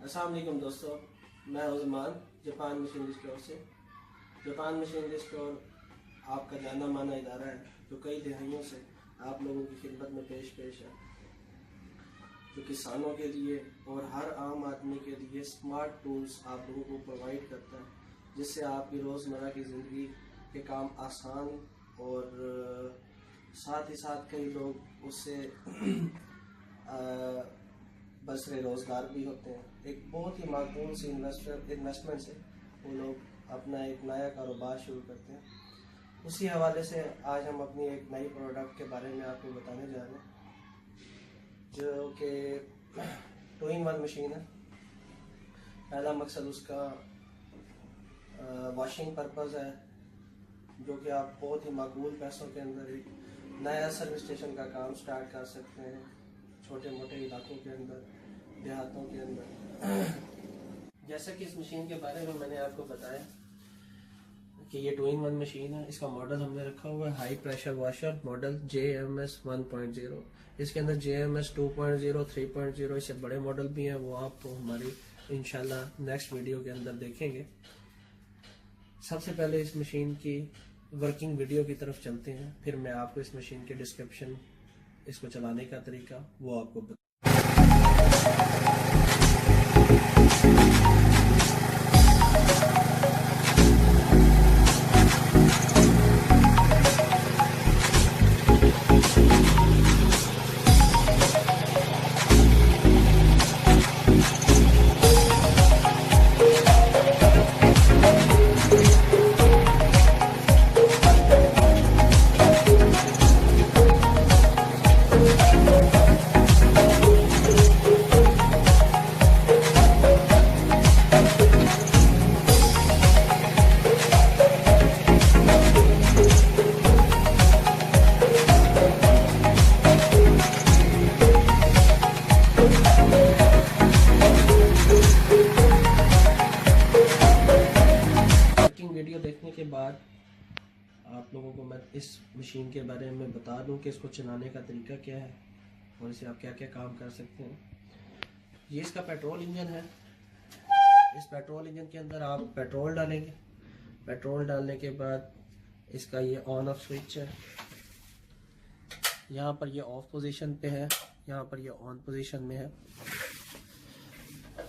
अस्सलाम वालेकुम दोस्तों, मैं उस्मान जापान मशीनरी स्टोर से। जापान मशीनरी स्टोर आपका जाना माना इदारा है जो कई दिहाइयों से आप लोगों की खिदमत में पेश है, जो किसानों के लिए और हर आम आदमी के लिए स्मार्ट टूल्स आप लोगों को प्रोवाइड करता है, जिससे आपकी रोज़मर्रा की ज़िंदगी के काम आसान और साथ ही साथ कई लोग उससे बसरे रोज़गार भी होते हैं। एक बहुत ही माकूल सी इन्वेस्टमेंट से वो लोग अपना एक नया कारोबार शुरू करते हैं। उसी हवाले से आज हम अपनी एक नई प्रोडक्ट के बारे में आपको बताने जा रहे हैं, जो कि 2-in-1 मशीन है। पहला मकसद उसका वॉशिंग पर्पज़ है, जो कि आप बहुत ही माकूल पैसों के अंदर एक नया सर्विस स्टेशन का काम स्टार्ट कर सकते हैं, छोटे मोटे इलाकों के अंदर, देहातों के अंदर। जैसा कि इस मशीन के बारे में मैंने आपको बताया कि ये 2-in-1 मशीन है। इसका मॉडल हमने रखा हुआ है high pressure washer model JMS 1.0। इसके अंदर JMS 2.0, 3.0 इससे बड़े मॉडल भी हैं, वो आपको हमारी इंशाल्लाह नेक्स्ट वीडियो के अंदर देखेंगे। सबसे पहले इस मशीन की वर्किंग वीडियो की तरफ चलते हैं, फिर मैं आपको इस मशीन के डिस्क्रिप्शन, इसको चलाने का तरीका वो आपको बताऊँ। वीडियो देखने के बाद आप लोगों को मैं इस मशीन के बारे में बता दूं कि इसको चलाने का तरीका क्या है और इसे आप क्या क्या काम कर सकते हैं। ये इसका पेट्रोल इंजन है। इस पेट्रोल इंजन के अंदर आप पेट्रोल डालेंगे। पेट्रोल डालने के बाद इसका ये ऑन ऑफ स्विच है। यहाँ पर ये ऑफ पोजीशन पे है, यहाँ पर ये ऑन पोजीशन में है।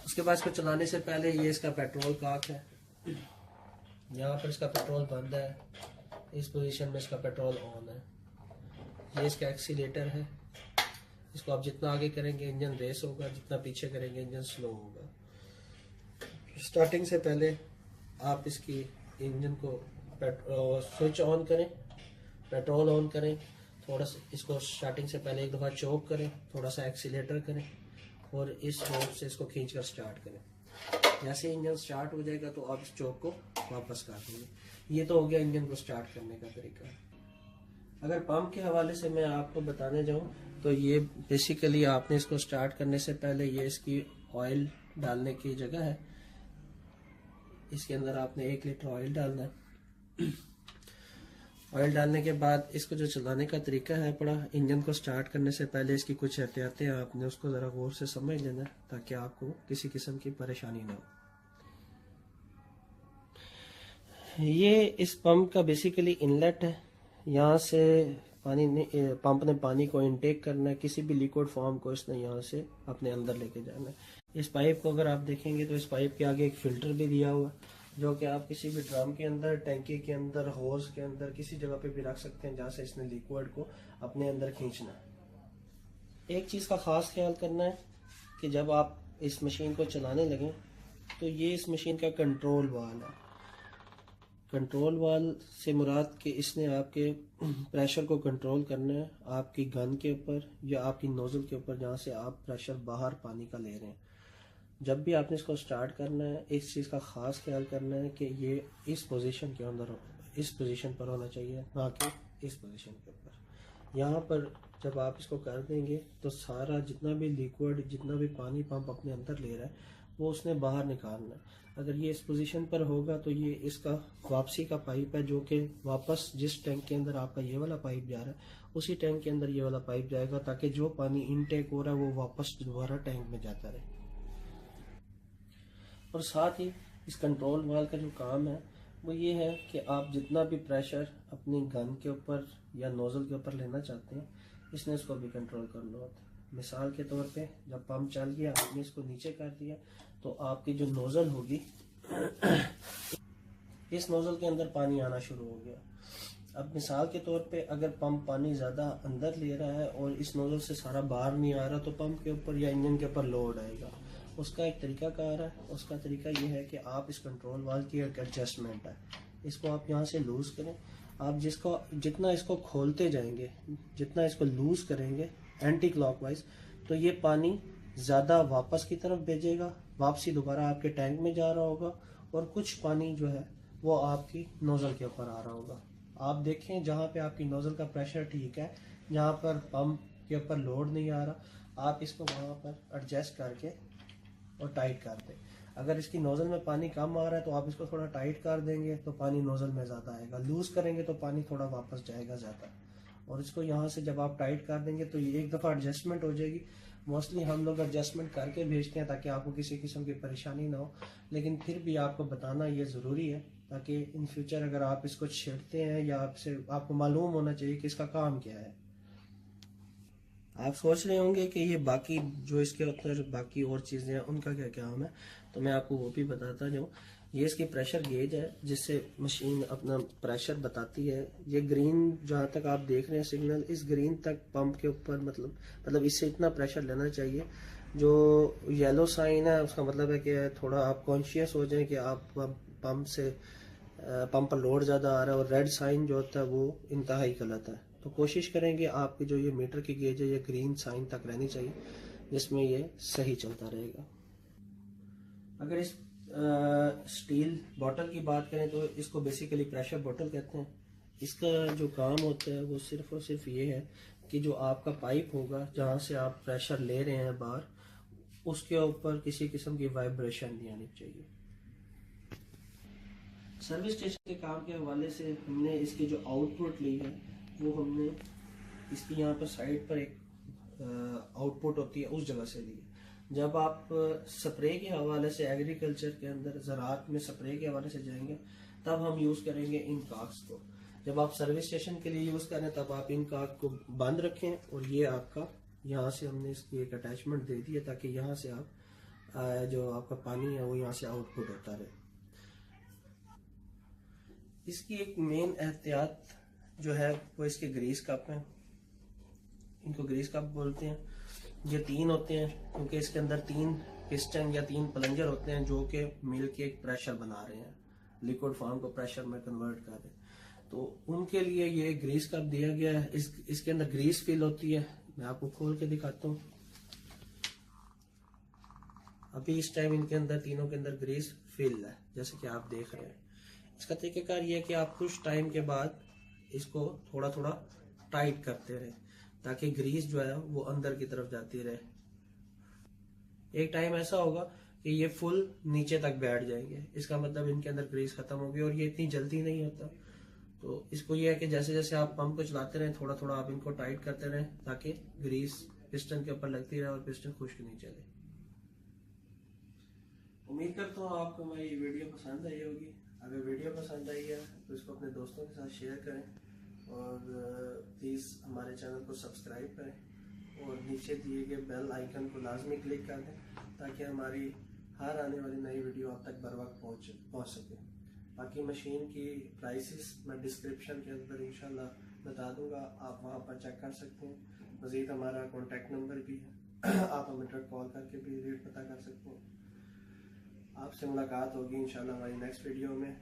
उसके बाद इसको चलाने से पहले ये इसका पेट्रोल कॉक है। यहाँ पर इसका पेट्रोल बंद है, इस पोजीशन में इसका पेट्रोल ऑन है। ये इसका एक्सीलेटर है। इसको आप जितना आगे करेंगे इंजन रेस होगा, जितना पीछे करेंगे इंजन स्लो होगा। स्टार्टिंग से पहले आप इसकी इंजन को स्विच ऑन करें, पेट्रोल ऑन करें, थोड़ा सा इसको स्टार्टिंग से पहले एक दफ़ा चोक करें, थोड़ा सा एक्सीलेटर करें और इस रोड से इसको खींच कर स्टार्ट करें। जैसे इंजन स्टार्ट हो जाएगा तो आप इस चोक को वापस कर देंगे। ये तो हो गया इंजन को स्टार्ट करने का तरीका। अगर पंप के हवाले से मैं आपको बताने जाऊं तो ये बेसिकली आपने इसको स्टार्ट करने से पहले ये इसकी ऑयल डालने की जगह है। इसके अंदर आपने 1 लीटर ऑयल डालना है। ऑयल डालने के बाद इसको जो चलाने का तरीका है पड़ा, इंजन को स्टार्ट करने से पहले इसकी कुछ एहतियातें आपने उसको ज़रा गौर से समझ लेना ताकि आपको किसी किस्म की परेशानी ना हो। ये इस पंप का बेसिकली इनलेट है। यहाँ से पंप ने पानी को इनटेक करना है, किसी भी लिक्विड फॉर्म को इसने यहाँ से अपने अंदर लेके जाना है। इस पाइप को अगर आप देखेंगे तो इस पाइप के आगे एक फ़िल्टर भी दिया हुआ है, जो कि आप किसी भी ड्रम के अंदर, टैंकी के अंदर, होज के अंदर, किसी जगह पे भी रख सकते हैं जहाँ से इसने लिक्विड को अपने अंदर खींचना है। एक चीज़ का ख़ास ख्याल करना है कि जब आप इस मशीन को चलाने लगें तो ये इस मशीन का कंट्रोल वाल्व है। कंट्रोल वाल्व से मुराद कि इसने आपके प्रेशर को कंट्रोल करना है आपकी गन के ऊपर या आपकी नोज़ल के ऊपर, जहाँ से आप प्रेशर बाहर पानी का ले रहे हैं। जब भी आपने इसको स्टार्ट करना है, इस चीज़ का ख़ास ख्याल करना है कि ये इस पोजीशन के अंदर, इस पोजीशन पर होना चाहिए, ना कि इस पोजीशन के ऊपर। यहाँ पर जब आप इसको कर देंगे तो सारा जितना भी लिक्विड, जितना भी पानी पंप अपने अंदर ले रहा है वो उसने बाहर निकालना है। अगर ये इस पोजीशन पर होगा तो ये इसका वापसी का पाइप है, जो कि वापस जिस टैंक के अंदर आपका ये वाला पाइप जा रहा है उसी टैंक के अंदर ये वाला पाइप जाएगा, ताकि जो पानी इनटेक हो रहा है वो वापस दोबारा टैंक में जाता रहे। और साथ ही इस कंट्रोल वाल्व का जो काम है वो ये है कि आप जितना भी प्रेशर अपनी गन के ऊपर या नोज़ल के ऊपर लेना चाहते हैं, इसने इसको भी कंट्रोल करना होता है। मिसाल के तौर पे जब पंप चल गया, आपने इसको नीचे कर दिया, तो आपकी जो नोज़ल होगी इस नोज़ल के अंदर पानी आना शुरू हो गया। अब मिसाल के तौर पे अगर पंप पानी ज़्यादा अंदर ले रहा है और इस नोज़ल से सारा बाहर नहीं आ रहा, तो पंप के ऊपर या इंजन के ऊपर लोड आएगा। उसका एक तरीका कार है, उसका तरीका ये है कि आप इस कंट्रोल वाल्व की एक एडजस्टमेंट है, इसको आप यहाँ से लूज़ करें। आप जितना इसको खोलते जाएंगे, जितना इसको लूज़ करेंगे एंटी क्लॉकवाइज, तो ये पानी ज़्यादा वापस की तरफ भेजेगा, वापसी दोबारा आपके टैंक में जा रहा होगा, और कुछ पानी जो है वो आपकी नोज़ल के ऊपर आ रहा होगा। आप देखें जहाँ पे आपकी नोज़ल का प्रेशर ठीक है, जहाँ पर पंप के ऊपर लोड नहीं आ रहा, आप इसको वहाँ पर एडजस्ट करके और टाइट कर दें। अगर इसकी नोज़ल में पानी कम आ रहा है तो आप इसको थोड़ा टाइट कर देंगे तो पानी नोज़ल में ज़्यादा आएगा, लूज़ करेंगे तो पानी थोड़ा वापस जाएगा ज़्यादा। और इसको यहाँ से जब आप टाइट कर देंगे तो ये एक दफ़ा एडजस्टमेंट हो जाएगी। मोस्टली हम लोग एडजस्टमेंट करके भेजते हैं ताकि आपको किसी किस्म की परेशानी ना हो, लेकिन फिर भी आपको बताना ये ज़रूरी है ताकि इन फ्यूचर अगर आप इसको छेड़ते हैं या आपको मालूम होना चाहिए कि इसका काम क्या है। आप सोच रहे होंगे कि ये बाकी जो इसके अंदर बाकी और चीज़ें हैं उनका क्या काम है, तो मैं आपको वो भी बताता जाऊँ। ये इसकी प्रेशर गेज है जिससे मशीन अपना प्रेशर बताती है। ये ग्रीन जहाँ तक आप देख रहे हैं सिग्नल, इस ग्रीन तक पंप के ऊपर मतलब इससे इतना प्रेशर लेना चाहिए। जो येलो साइन है उसका मतलब है कि थोड़ा आप कॉन्शियस हो जाएं कि आप पंप पर लोड ज़्यादा आ रहा है, और रेड साइन जो होता है वो इंतहाई गलत है। तो कोशिश करेंगे आपकी जो ये मीटर की गेज है ये ग्रीन साइन तक रहनी चाहिए, जिसमें ये सही चलता रहेगा। अगर इस स्टील बॉटल की बात करें तो इसको बेसिकली प्रेशर बॉटल कहते हैं। इसका जो काम होता है वो सिर्फ और सिर्फ ये है कि जो आपका पाइप होगा जहाँ से आप प्रेशर ले रहे हैं बाहर, उसके ऊपर किसी किस्म की वाइब्रेशन नहीं आनी चाहिए। सर्विस स्टेशन के काम के हवाले से हमने इसकी जो आउटपुट ली है वो हमने इसकी यहाँ पर साइड पर एक आउटपुट होती है उस जगह से ली है। जब आप स्प्रे के हवाले से एग्रीकल्चर के अंदर ज़राअत में स्प्रे के हवाले से जाएंगे तब हम यूज़ करेंगे इन काक्स को। जब आप सर्विस स्टेशन के लिए यूज़ करें तब आप इन काक को बंद रखें, और ये आपका यहाँ से हमने इसकी एक अटैचमेंट दे दी है ताकि यहाँ से आप जो आपका पानी है वो यहाँ से आउटपुट होता रहे। इसकी एक मेन एहतियात जो है वो इसके ग्रीस कप हैं, इनको ग्रीस कप बोलते हैं। ये 3 होते हैं क्योंकि इसके अंदर 3 पिस्टन या 3 प्लंजर होते हैं जो कि मिल के एक प्रेशर बना रहे हैं, लिक्विड फॉर्म को प्रेशर में कन्वर्ट कर रहे हैं। तो उनके लिए ये ग्रीस कप दिया गया है। इसके अंदर ग्रीस फिल होती है, मैं आपको खोल के दिखाता हूँ। अभी इस टाइम इनके अंदर तीनों के अंदर ग्रीस फिल है जैसे कि आप देख रहे हैं। इसका तरीकेकार ये है कि आप कुछ टाइम के बाद इसको थोड़ा थोड़ा टाइट करते रहें ताकि ग्रीस जो है वो अंदर की तरफ जाती रहे। एक टाइम ऐसा होगा कि ये फुल नीचे तक बैठ जाएंगे, इसका मतलब इनके अंदर ग्रीस खत्म होगी, और ये इतनी जल्दी नहीं होता। तो इसको ये है कि जैसे जैसे आप पंप को चलाते रहें थोड़ा थोड़ा आप इनको टाइट करते रहें ताकि ग्रीस पिस्टन के ऊपर लगती रहे और पिस्टन खुश्क नहीं चले। उम्मीद करता हूँ आपको मेरी वीडियो पसंद आई होगी। अगर वीडियो पसंद आई है तो इसको अपने दोस्तों के साथ शेयर करें, और प्लीज़ हमारे चैनल को सब्सक्राइब करें, और नीचे दिए गए बेल आइकन को लाजमी क्लिक कर दें ताकि हमारी हर आने वाली नई वीडियो आप तक बर वक्त पहुँच सके। बाकी मशीन की प्राइसेस मैं डिस्क्रिप्शन के अंदर इंशाल्लाह बता दूंगा, आप वहाँ पर चेक कर सकते हैं। मज़ीद हमारा कॉन्टैक्ट नंबर भी है, आप हमें कॉल करके भी रेट पता कर सकते हैं। आपसे मुलाकात होगी इंशाल्लाह हमारी नेक्स्ट वीडियो में।